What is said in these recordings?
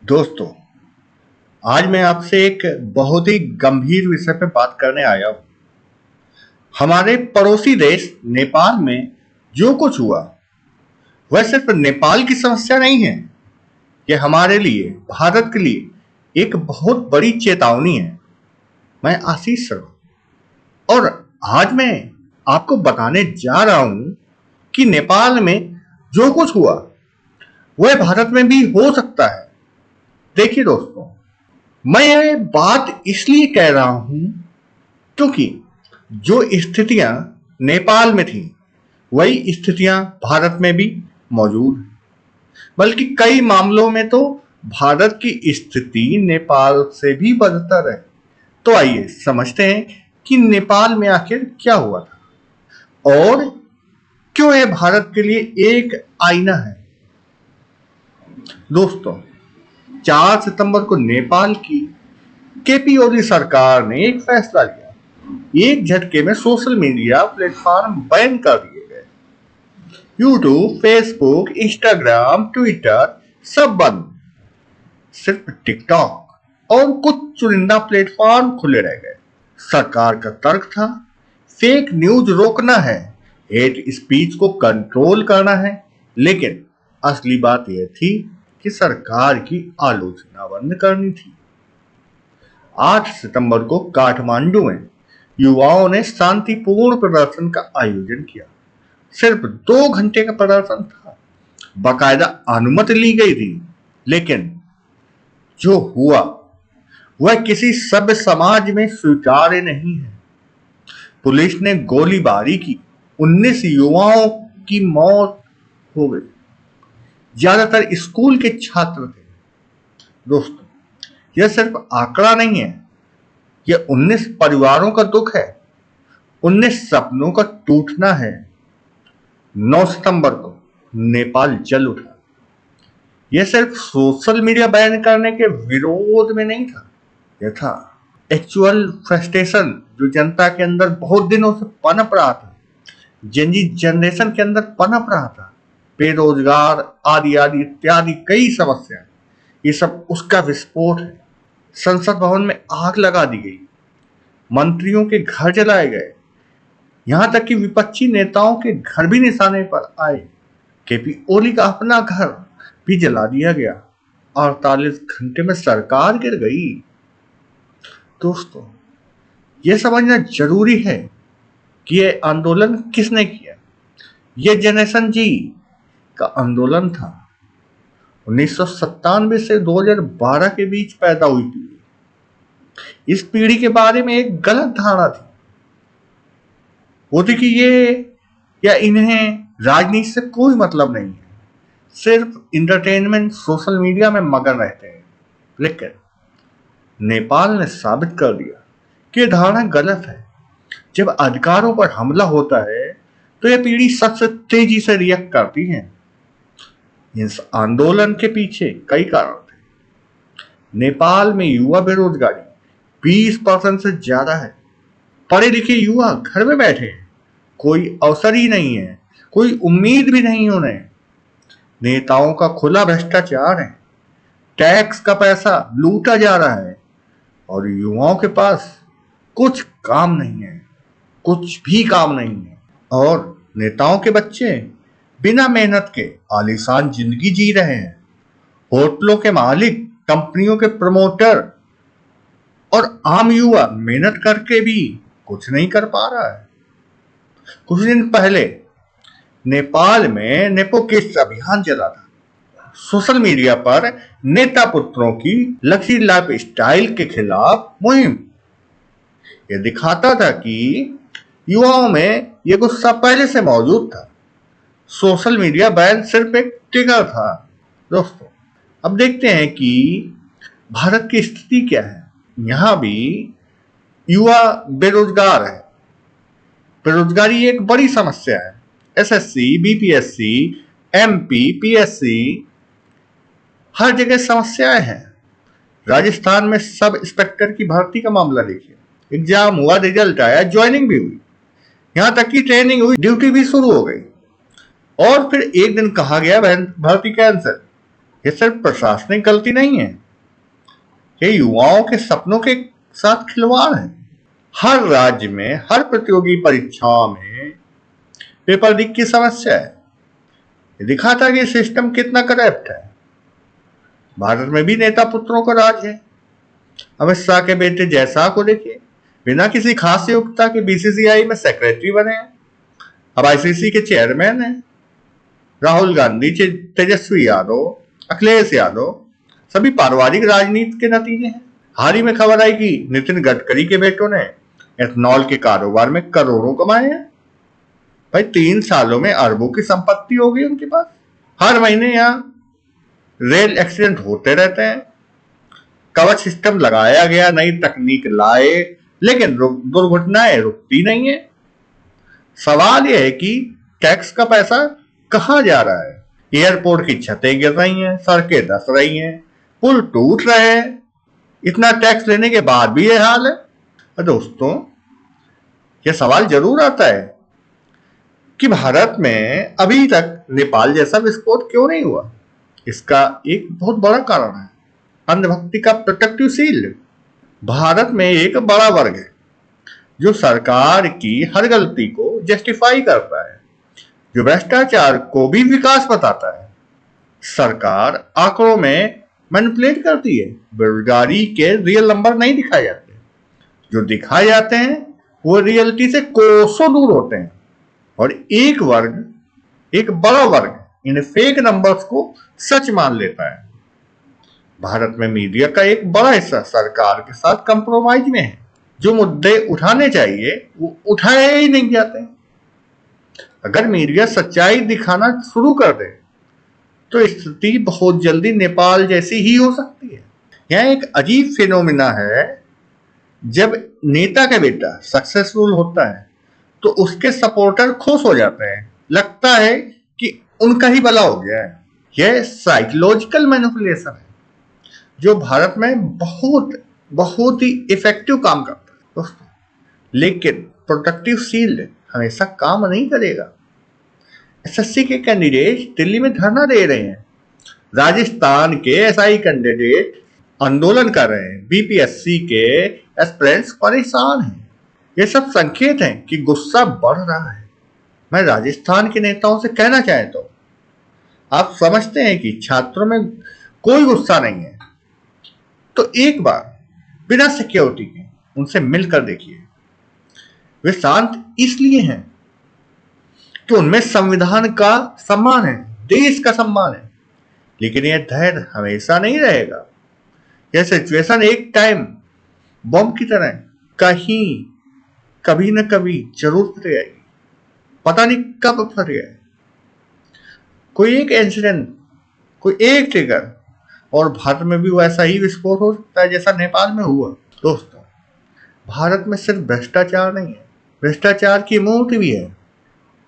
दोस्तों, आज मैं आपसे एक बहुत ही गंभीर विषय पे बात करने आया हूँ। हमारे पड़ोसी देश नेपाल में जो कुछ हुआ, वह सिर्फ नेपाल की समस्या नहीं है। यह हमारे लिए, भारत के लिए एक बहुत बड़ी चेतावनी है। मैं आशीष शर्मा और आज मैं आपको बताने जा रहा हूँ कि नेपाल में जो कुछ हुआ, वह भारत में भी हो सकता है। देखिए दोस्तों, मैं ये बात इसलिए कह रहा हूं क्योंकि जो स्थितियां नेपाल में थी, वही स्थितियां भारत में भी मौजूद हैं। बल्कि कई मामलों में तो भारत की स्थिति नेपाल से भी बदतर है। तो आइए समझते हैं कि नेपाल में आखिर क्या हुआ था और क्यों यह भारत के लिए एक आईना है। दोस्तों, 4 सितंबर को नेपाल की केपी ओली सरकार ने एक फैसला लिया। एक झटके में सोशल मीडिया प्लेटफॉर्म बैन कर दिए गए। यूट्यूब, फेसबुक, इंस्टाग्राम, ट्विटर सब बंद। सिर्फ टिकटॉक और कुछ चुनिंदा प्लेटफॉर्म खुले रह गए। सरकार का तर्क था, फेक न्यूज रोकना है, हेट स्पीच को कंट्रोल करना है। लेकिन असली बात यह थी कि सरकार की आलोचना बंद करनी थी। 8 सितंबर को काठमांडू में युवाओं ने शांतिपूर्ण प्रदर्शन का आयोजन किया। सिर्फ 2 घंटे का प्रदर्शन था, बाकायदा अनुमति ली गई थी। लेकिन जो हुआ वह किसी सभ्य समाज में स्वीकार्य नहीं है। पुलिस ने गोलीबारी की, 19 युवाओं की मौत हो गई। ज्यादातर स्कूल के छात्र थे। दोस्तों, यह सिर्फ आंकड़ा नहीं है, यह 19 परिवारों का दुख है, 19 सपनों का टूटना है। 9 सितंबर को नेपाल जल उठा। यह सिर्फ सोशल मीडिया बैन करने के विरोध में नहीं था, यह था एक्चुअल फ्रस्ट्रेशन जो जनता के अंदर बहुत दिनों से पनप रहा था, जेनजी जनरेशन के अंदर पनप रहा था। बेरोजगार आदि आदि इत्यादि कई समस्याएं, ये सब उसका विस्फोट है। संसद भवन में आग लगा दी गई, मंत्रियों के घर जलाए गए, यहां तक कि विपक्षी नेताओं के घर भी निशाने पर आए। केपी ओली का अपना घर भी जला दिया गया। 48 घंटे में सरकार गिर गई। दोस्तों, यह समझना जरूरी है कि यह आंदोलन किसने किया। यह जनरेशन जी का आंदोलन था। 1997 से 2012 के बीच पैदा हुई पीढ़ी। इस पीढ़ी के बारे में एक गलत धारणा थी, वो थी कि ये या इन्हें राजनीति से कोई मतलब नहीं है, सिर्फ इंटरटेनमेंट, सोशल मीडिया में मगन रहते हैं। लेकिन नेपाल ने साबित कर दिया कि यह धारणा गलत है। जब अधिकारों पर हमला होता है तो यह पीढ़ी सबसे तेजी से रिएक्ट करती है। इस आंदोलन के पीछे कई कारण थे। नेपाल में युवा बेरोजगारी 20% से ज्यादा है। पढ़े लिखे युवा घर में बैठे हैं, कोई अवसर ही नहीं है, कोई उम्मीद भी नहीं उन्हें। नेताओं का खुला भ्रष्टाचार है, टैक्स का पैसा लूटा जा रहा है और युवाओं के पास कुछ काम नहीं है, कुछ भी काम नहीं है। और नेताओं के बच्चे बिना मेहनत के आलीशान जिंदगी जी रहे हैं। होटलों के मालिक, कंपनियों के प्रमोटर और आम युवा मेहनत करके भी कुछ नहीं कर पा रहा है। कुछ दिन पहले नेपाल में नेपोकिस्ट अभियान चला था। सोशल मीडिया पर नेता पुत्रों की लग्जरी लाइफ स्टाइल के खिलाफ मुहिम। यह दिखाता था कि युवाओं में यह गुस्सा पहले से मौजूद था। सोशल मीडिया बैन सिर्फ एक ट्रिगर था। दोस्तों, अब देखते हैं कि भारत की स्थिति क्या है। यहां भी युवा बेरोजगार है। बेरोजगारी एक बड़ी समस्या है। एसएससी, बीपीएससी, एमपी, पीएससी, हर जगह समस्याएं हैं। राजस्थान में सब इंस्पेक्टर की भर्ती का मामला देखिए। एग्जाम हुआ, रिजल्ट आया, ज्वाइनिंग भी हुई, यहां तक की ट्रेनिंग हुई, ड्यूटी भी शुरू हो गई और फिर एक दिन कहा गया भर्ती कैंसिल। ये सिर्फ प्रशासनिक गलती नहीं है, ये युवाओं के सपनों के साथ खिलवाड़ है। हर राज्य में हर प्रतियोगी परीक्षाओं में पेपर लीक की समस्या है। ये दिखाता है कि सिस्टम कितना करप्ट है। भारत में भी नेता पुत्रों का राज है। अमित शाह के बेटे जयशाह को देखिए, बिना किसी खास योग्यता के बीसीसीआई में सेक्रेटरी बने हैं, अब आईसीसी के चेयरमैन हैं। राहुल गांधी, तेजस्वी यादव, अखिलेश यादव, सभी पारिवारिक राजनीति के नतीजे हैं। हाल ही में खबर आई कि नितिन गडकरी के बेटों ने एथनॉल के कारोबार में करोड़ों कमाए हैं। भाई 3 सालों में अरबों की संपत्ति हो गई उनके पास। हर महीने यहाँ रेल एक्सीडेंट होते रहते हैं। कवच सिस्टम लगाया गया, नई तकनीक लाए, लेकिन दुर्घटनाएं रुकती नहीं है। सवाल यह है कि टैक्स का पैसा कहां जा रहा है? एयरपोर्ट की छतें गिर रही हैं, सड़कें धंस रही हैं, पुल टूट रहे हैं। इतना टैक्स लेने के बाद भी यह हाल है। दोस्तों, यह सवाल जरूर आता है कि भारत में अभी तक नेपाल जैसा विस्फोट क्यों नहीं हुआ। इसका एक बहुत बड़ा कारण है अंधभक्ति का प्रोटेक्टिव शील्ड। भारत में एक बड़ा वर्ग है जो सरकार की हर गलती को जस्टिफाई करता है, जो भ्रष्टाचार को भी विकास बताता है। सरकार आंकड़ों में मैनिपुलेट करती है। बेरोजगारी के रियल नंबर नहीं दिखाए जाते, जो दिखाए जाते हैं वो रियलिटी से कोसों दूर होते हैं। और एक बड़ा वर्ग इन फेक नंबर्स को सच मान लेता है। भारत में मीडिया का एक बड़ा हिस्सा सरकार के साथ कंप्रोमाइज में है। जो मुद्दे उठाने चाहिए वो उठाए ही नहीं जाते। अगर मीडिया सच्चाई दिखाना शुरू कर दे तो स्थिति बहुत जल्दी नेपाल जैसी ही हो सकती है। यह एक अजीब फिनोमिना है। जब नेता का बेटा सक्सेसफुल होता है तो उसके सपोर्टर खुश हो जाते हैं, लगता है कि उनका ही भला हो गया है। यह साइकोलॉजिकल मैनिपुलेशन है जो भारत में बहुत ही इफेक्टिव काम करता है दोस्तों। लेकिन प्रोटेक्टिव शील्ड हमेशा काम नहीं करेगा। एसएससी के कैंडिडेट दिल्ली में धरना दे रहे हैं, राजस्थान के एसआई कैंडिडेट आंदोलन कर रहे हैं, बीपीएससी के एस्पिरेंट्स परेशान हैं। ये सब संकेत हैं कि गुस्सा बढ़ रहा है। मैं राजस्थान के नेताओं से कहना चाहता हूं, आप समझते हैं कि छात्रों में कोई गुस्सा नहीं है, तो एक बार बिना सिक्योरिटी के उनसे मिलकर देखिए। वे शांत इसलिए हैं कि उनमें संविधान का सम्मान है, देश का सम्मान है। लेकिन यह धैर्य हमेशा नहीं रहेगा। यह सिचुएशन एक टाइम बम की तरह कहीं कभी न कभी जरूर फट जाएगी। पता नहीं कब फट जाए। कोई एक इंसिडेंट, कोई एक ट्रिगर और भारत में भी वैसा ही विस्फोट हो सकता है जैसा नेपाल में हुआ। दोस्तों, भारत में सिर्फ भ्रष्टाचार नहीं है, भ्रष्टाचार की मूर्ति भी है।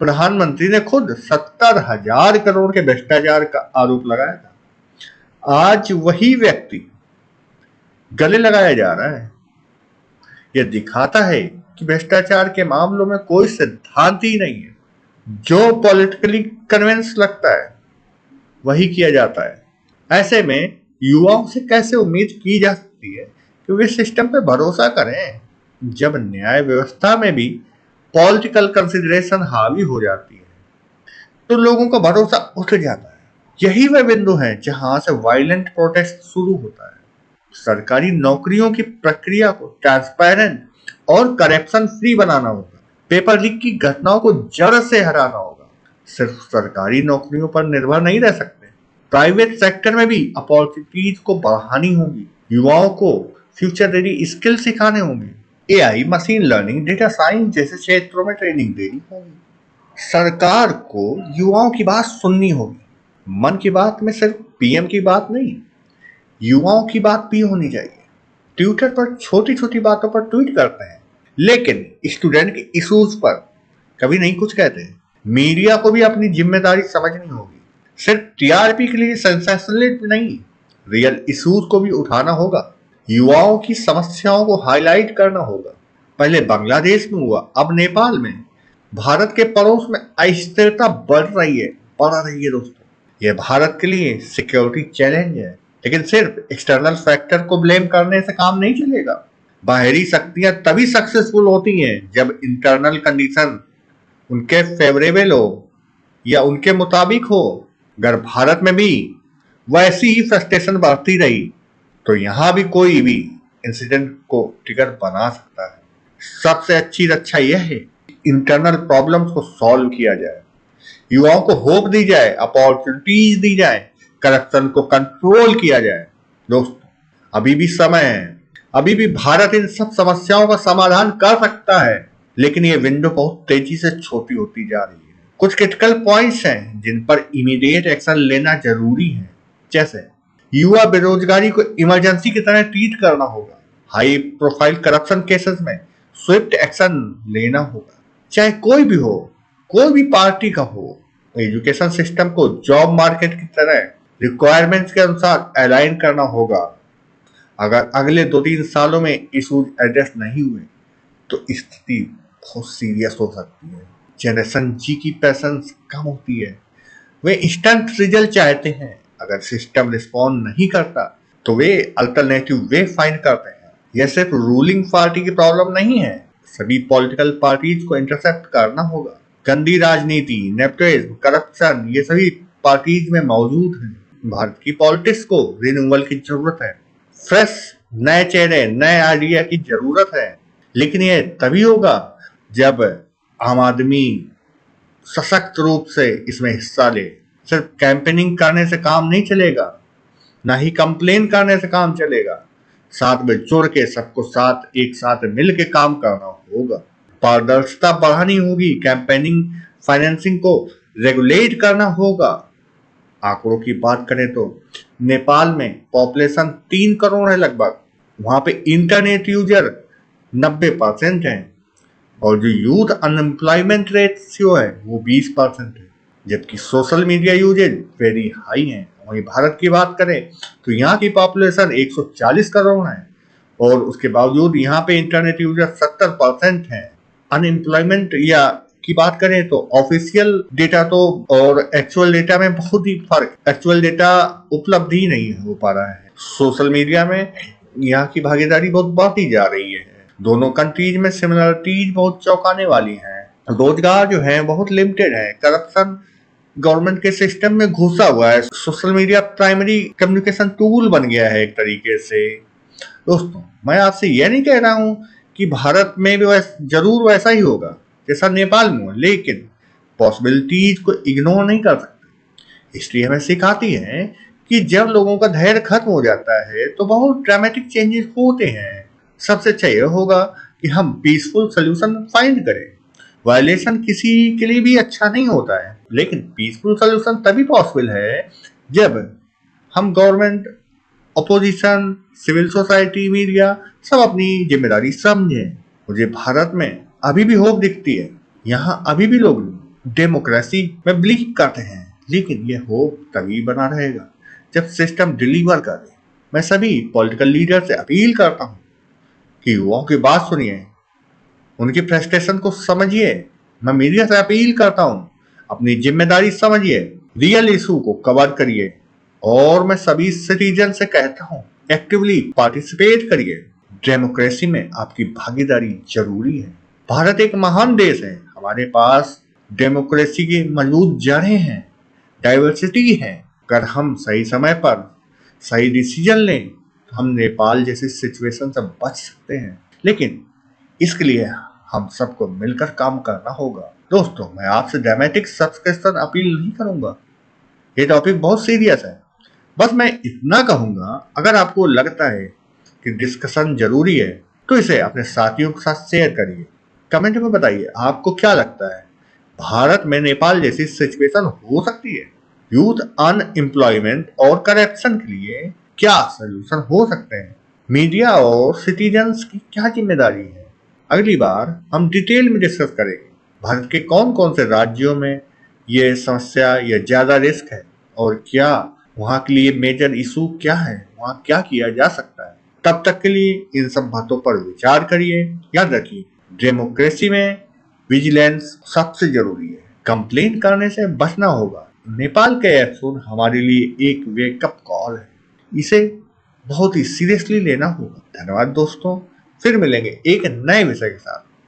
प्रधानमंत्री ने खुद 70,000 करोड़ के भ्रष्टाचार का आरोप लगाया था। आज वही व्यक्ति गले लगाया जा रहा है। यह दिखाता है कि भ्रष्टाचार के मामलों में कोई सिद्धांत ही नहीं है। जो पॉलिटिकली कन्विंस लगता है वही किया जाता है। ऐसे में युवाओं से कैसे उम्मीद की जा सकती है कि वे सिस्टम पर भरोसा करें, जब न्याय व्यवस्था में भी पॉलिटिकल कंसिडरेशन हावी हो जाती है तो लोगों का भरोसा उठ जाता है। यही वह बिंदु है जहां से वायलेंट प्रोटेस्ट शुरू होता है। सरकारी नौकरियों की प्रक्रिया को ट्रांसपेरेंट और करप्शन फ्री बनाना होगा। पेपर लीक की घटनाओं को जड़ से हटाना होगा। सिर्फ सरकारी नौकरियों पर निर्भर नहीं रह सकते, प्राइवेट सेक्टर में भी अपॉर्चुनिटीज को बढ़ानी होगी। युवाओं को फ्यूचर रेडी स्किल सिखाने होंगे। AI, machine learning, data science जैसे क्षेत्रों में ट्रेनिंग देनी होगी। सरकार को युवाओं की बात सुननी होगी। मन की बात में सिर्फ पीएम की बात नहीं, युवाओं की बात भी होनी चाहिए। ट्विटर पर छोटी छोटी बातों पर ट्वीट करते हैं, लेकिन स्टूडेंट के इश्यूज पर कभी नहीं कुछ कहते। मीडिया को भी अपनी जिम्मेदारी समझनी होगी। सिर्फ टीआरपी के लिए सेंसेशनलिज्म नहीं, रियल इश्यूज को भी उठाना होगा। युवाओं की समस्याओं को हाईलाइट करना होगा। पहले बांग्लादेश में हुआ, अब नेपाल में। भारत के पड़ोस में अस्थिरता बढ़ रही है दोस्तों। यह भारत के लिए सिक्योरिटी चैलेंज है, लेकिन सिर्फ एक्सटर्नल फैक्टर को ब्लेम करने से काम नहीं चलेगा। बाहरी शक्तियां तभी सक्सेसफुल होती हैं जब इंटरनल कंडीशन उनके फेवरेबल हो या उनके मुताबिक हो। अगर भारत में भी वैसी ही फ्रस्ट्रेशन बढ़ती रही तो यहाँ भी कोई भी इंसिडेंट को ट्रिगर बना सकता है। सबसे अच्छी रक्षा यह है इंटरनल प्रॉब्लम्स को सॉल्व किया जाए, युवाओं को होप दी जाए, अपॉर्चुनिटीज दी जाए, करप्शन को कंट्रोल किया जाए। दोस्तों, अभी भी समय है, अभी भी भारत इन सब समस्याओं का समाधान कर सकता है, लेकिन ये विंडो बहुत तेजी से छोटी होती जा रही है। कुछ क्रिटिकल पॉइंट्स हैं जिन पर इमीडिएट एक्शन लेना जरूरी है, जैसे युवा बेरोजगारी को इमरजेंसी की तरह ट्रीट करना होगा, हाई प्रोफाइल करप्शन केसेस में स्विफ्ट एक्शन लेना होगा, चाहे कोई भी हो, कोई भी पार्टी का हो। एजुकेशन सिस्टम को जॉब मार्केट की तरह रिक्वायरमेंट्स के अनुसार अलाइन करना होगा। अगर अगले 2-3 सालों में इशूज एड्रेस नहीं हुए तो स्थिति बहुत सीरियस हो सकती है। जनरेशन जी की पैशंस कम होती है, वे इंस्टेंट रिजल्ट चाहते हैं। अगर सिस्टम रिस्पॉन्ड नहीं करता तो वे अल्टरनेटिव वे फाइंड करते हैं। यह सिर्फ रूलिंग पार्टी की प्रॉब्लम नहीं है, सभी पॉलिटिकल पार्टीज को इंटरसेप्ट करना होगा। गंदी राजनीति, नेपोटिज्म, करप्शन ये सभी पार्टीज में मौजूद हैं। भारत की पॉलिटिक्स को रिन्यूअल की जरूरत है, फ्रेश नए चेहरे, नए आइडिया की जरूरत है। लेकिन यह तभी होगा जब आम आदमी सशक्त रूप से इसमें हिस्सा ले। सिर्फ कैंपेनिंग करने से काम नहीं चलेगा, ना ही कंप्लेन करने से काम चलेगा। साथ में जुड़ के सबको साथ एक साथ मिल के काम करना होगा। पारदर्शिता बढ़ानी होगी, कैंपेनिंग फाइनेंसिंग को रेगुलेट करना होगा। आंकड़ों की बात करें तो नेपाल में पॉपुलेशन 3 करोड़ है लगभग, वहां पे इंटरनेट यूजर 90% है और जो यूथ अनएम्प्लॉयमेंट रेशियो है वो 20% है, जबकि social media usage very high है। वहीं भारत की बात करें तो यहाँ की पॉपुलेशन 140 करोड़ है और उसके बावजूद यहाँ पे इंटरनेट यूजर 70% है। अनएम्प्लॉयमेंट या की बात करें तो ऑफिशियल डेटा तो और एक्चुअल डेटा में बहुत ही फर्क, एक्चुअल डेटा उपलब्ध ही नहीं हो पा रहा है। सोशल मीडिया में यहाँ की भागीदारी बहुत बढ़ती जा रही है। दोनों कंट्रीज में सिमिलरिटीज बहुत चौंकाने वाली हैं। रोजगार जो है बहुत लिमिटेड है, करप्शन गवर्नमेंट के सिस्टम में घुसा हुआ है। Social media primary communication tool बन गया है एक तरीके से। दोस्तों, मैं आपसे यह नहीं कह रहा हूं कि भारत में भी जरूर वैसा ही होगा जैसा नेपाल में हो, लेकिन पॉसिबिलिटीज को इग्नोर नहीं कर सकते। इसलिए हमें सिखाती है कि जब लोगों का धैर्य खत्म हो जाता है तो बहुत ड्रामेटिक चेंजेस होते हैं। सबसे अच्छा यह होगा कि हम पीसफुल सोल्यूशन फाइंड करें। वायलेशन किसी के लिए भी अच्छा नहीं होता है, लेकिन पीसफुल सोल्यूशन तभी पॉसिबल है जब हम government, opposition, civil society, media सब अपनी जिम्मेदारी समझें। मुझे भारत में अभी भी होप दिखती है। यहाँ अभी भी लोग डेमोक्रेसी में बिलीव करते हैं, लेकिन यह होप तभी बना रहेगा जब सिस्टम डिलीवर करे। मैं सभी पॉलिटिकल लीडर से अपील करता हूँ कि युवाओं की बात सुनिए, उनकी फ्रस्ट्रेशन को समझिए। मैं मीडिया से अपील करता हूं, अपनी जिम्मेदारी समझिए, रियल इशू को कवर करिए और मैं सभी सिटीजन से कहता हूं एक्टिवली पार्टिसिपेट करिए। डेमोक्रेसी में आपकी भागीदारी जरूरी है। भारत एक महान देश है, हमारे पास डेमोक्रेसी की मजबूत जड़ें हैं, डाइवर्सिटी है। अगर हम सही समय पर सही डिसीजन लें तो हम नेपाल जैसी सिचुएशन से बच सकते हैं, लेकिन इसके लिए हम सबको मिलकर काम करना होगा। दोस्तों, मैं आपसे ड्रामेटिक सब्सक्रिप्शन अपील नहीं करूंगा, ये टॉपिक बहुत सीरियस है। बस मैं इतना कहूंगा, अगर आपको लगता है कि डिस्कशन जरूरी है तो इसे अपने साथियों के साथ शेयर करिए। कमेंट में बताइए आपको क्या लगता है, भारत में नेपाल जैसी सिचुएशन हो सकती है? यूथ अनएम्प्लॉयमेंट और करप्शन के लिए क्या सोल्यूशन हो सकते हैं? मीडिया और सिटीजन्स की क्या जिम्मेदारी है? अगली बार हम डिटेल में डिस्कस करेंगे भारत के कौन कौन से राज्यों में ये समस्या या ज्यादा रिस्क है और क्या वहां के लिए मेजर इशू क्या है, वहां क्या किया जा सकता है। तब तक के लिए इन सब बातों पर विचार करिए। याद रखिए, डेमोक्रेसी में विजिलेंस सबसे जरूरी है। कंप्लेन करने से बचना होगा, नेपाल का एपिसोड हमारे लिए एक वेकअप कॉल है। इसे बहुत ही सीरियसली लेना होगा। धन्यवाद दोस्तों, फिर मिलेंगे एक नए विषय के साथ।